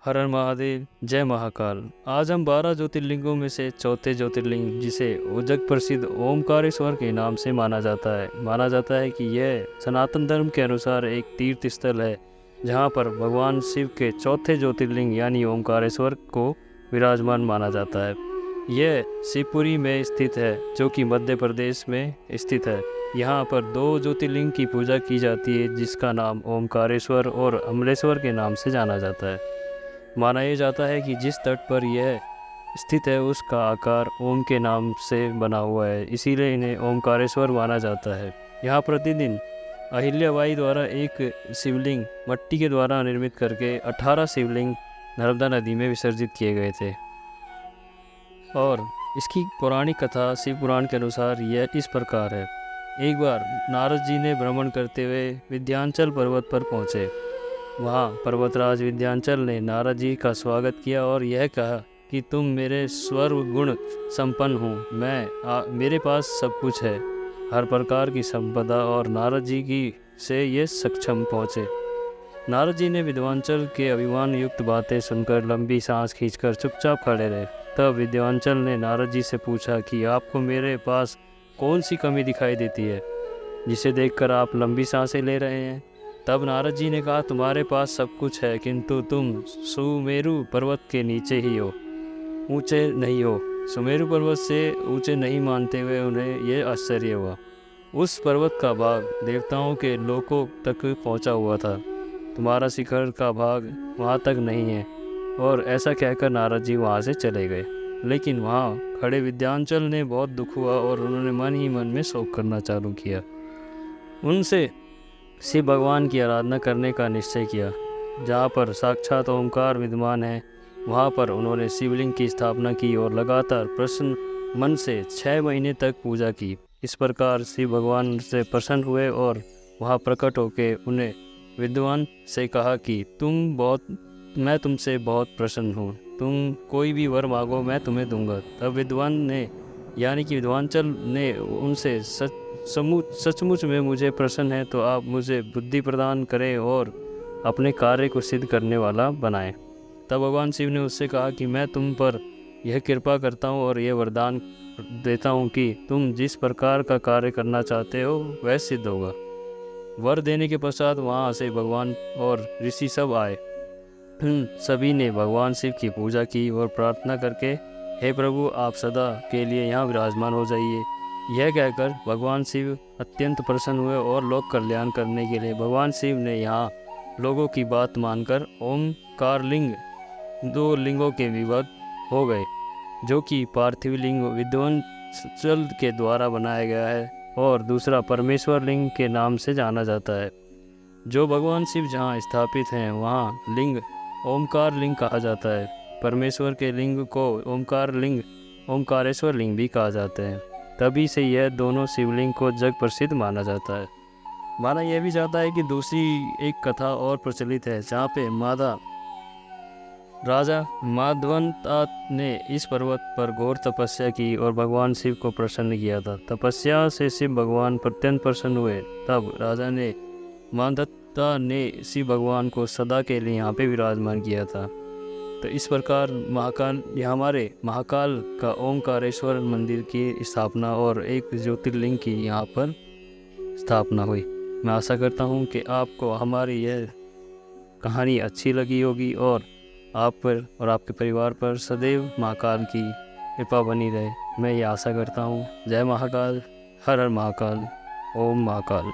हर हर महादेव, जय महाकाल। आज हम 12 ज्योतिर्लिंगों में से चौथे ज्योतिर्लिंग, जिसे जग प्रसिद्ध ओमकारेश्वर के नाम से माना जाता है कि यह सनातन धर्म के अनुसार एक तीर्थ स्थल है, जहां पर भगवान शिव के चौथे ज्योतिर्लिंग यानी ओमकारेश्वर को विराजमान माना जाता है। यह शिवपुरी में स्थित है, जो कि मध्य प्रदेश में स्थित है। यहाँ पर 2 ज्योतिर्लिंग की पूजा की जाती है, जिसका नाम ओमकारेश्वर और अमलेश्वर के नाम से जाना जाता है। माना यह जाता है कि जिस तट पर यह स्थित है उसका आकार ओम के नाम से बना हुआ है, इसीलिए इन्हें ओमकारेश्वर माना जाता है। यहाँ प्रतिदिन अहिल्याबाई द्वारा एक शिवलिंग मिट्टी के द्वारा निर्मित करके 18 शिवलिंग नर्मदा नदी में विसर्जित किए गए थे। और इसकी पौराणिक कथा शिव पुराण के अनुसार यह इस प्रकार है। एक बार नारद जी ने भ्रमण करते हुए विंध्याचल पर्वत पर पहुँचे। वहाँ पर्वतराज विंध्याचल ने नारद जी का स्वागत किया और यह कहा कि तुम मेरे स्वर गुण संपन्न हो, मेरे पास सब कुछ है, हर प्रकार की संपदा। और नारद जी की से ये सक्षम पहुँचे। नारद जी ने विंध्याचल के अभिमान युक्त बातें सुनकर लंबी सांस खींचकर चुपचाप खड़े रहे। तब विंध्याचल ने नारद जी से पूछा कि आपको मेरे पास कौन सी कमी दिखाई देती है, जिसे देखकर आप लंबी सांसें ले रहे हैं। तब नारद जी ने कहा, तुम्हारे पास सब कुछ है, किंतु तुम सुमेरु पर्वत के नीचे ही हो, ऊंचे नहीं हो। सुमेरु पर्वत से ऊंचे नहीं मानते हुए उन्हें यह आश्चर्य हुआ। उस पर्वत का भाग देवताओं के लोकों तक पहुंचा हुआ था, तुम्हारा शिखर का भाग वहां तक नहीं है। और ऐसा कहकर नारद जी वहां से चले गए। लेकिन वहां खड़े विंध्याचल ने बहुत दुख हुआ और उन्होंने मन ही मन में शोक करना चालू किया। उनसे शिव भगवान की आराधना करने का निश्चय किया। जहाँ पर साक्षात ओंकार विद्यमान है, वहाँ पर उन्होंने शिवलिंग की स्थापना की और लगातार प्रसन्न मन से 6 महीने तक पूजा की। इस प्रकार शिव भगवान से प्रसन्न हुए और वहाँ प्रकट होकर उन्हें विद्वान से कहा कि मैं तुमसे बहुत प्रसन्न हूँ, तुम कोई भी वर मांगो मैं तुम्हें दूंगा। तब विद्वान ने यानी कि विंध्याचल ने उनसे सचमुच में मुझे प्रसन्न है तो आप मुझे बुद्धि प्रदान करें और अपने कार्य को सिद्ध करने वाला बनाएं। तब भगवान शिव ने उससे कहा कि मैं तुम पर यह कृपा करता हूँ और यह वरदान देता हूँ कि तुम जिस प्रकार का कार्य करना चाहते हो वह सिद्ध होगा। वर देने के पश्चात वहाँ से भगवान और ऋषि सब आए। सभी ने भगवान शिव की पूजा की और प्रार्थना करके, हे प्रभु, आप सदा के लिए यहाँ विराजमान हो जाइए। यह कहकर भगवान शिव अत्यंत प्रसन्न हुए और लोक कल्याण करने के लिए भगवान शिव ने यहाँ लोगों की बात मानकर ओमकार लिंग 2 लिंगों के विभक्त हो गए, जो कि पार्थिव लिंग विंध्याचल के द्वारा बनाया गया है और दूसरा परमेश्वर लिंग के नाम से जाना जाता है। जो भगवान शिव जहाँ स्थापित हैं वहाँ लिंग ओमकार लिंग कहा जाता है। परमेश्वर के लिंग को ओमकार लिंग, ओमकारेश्वर लिंग भी कहा जाता है। तभी से यह दोनों शिवलिंग को जग प्रसिद्ध माना जाता है। माना यह भी जाता है कि दूसरी एक कथा और प्रचलित है, जहाँ पे राजा माधवंता ने इस पर्वत पर घोर तपस्या की और भगवान शिव को प्रसन्न किया था। तपस्या से शिव भगवान अत्यंत प्रसन्न हुए। तब राजा ने माधवंता ने शिव भगवान को सदा के लिए यहाँ पे विराजमान किया था। तो इस प्रकार हमारे महाकाल का ओमकारेश्वर मंदिर की स्थापना और एक ज्योतिर्लिंग की यहाँ पर स्थापना हुई। मैं आशा करता हूँ कि आपको हमारी यह कहानी अच्छी लगी होगी और आप पर और आपके परिवार पर सदैव महाकाल की कृपा बनी रहे। मैं ये आशा करता हूँ। जय महाकाल, हर हर महाकाल, ओम महाकाल।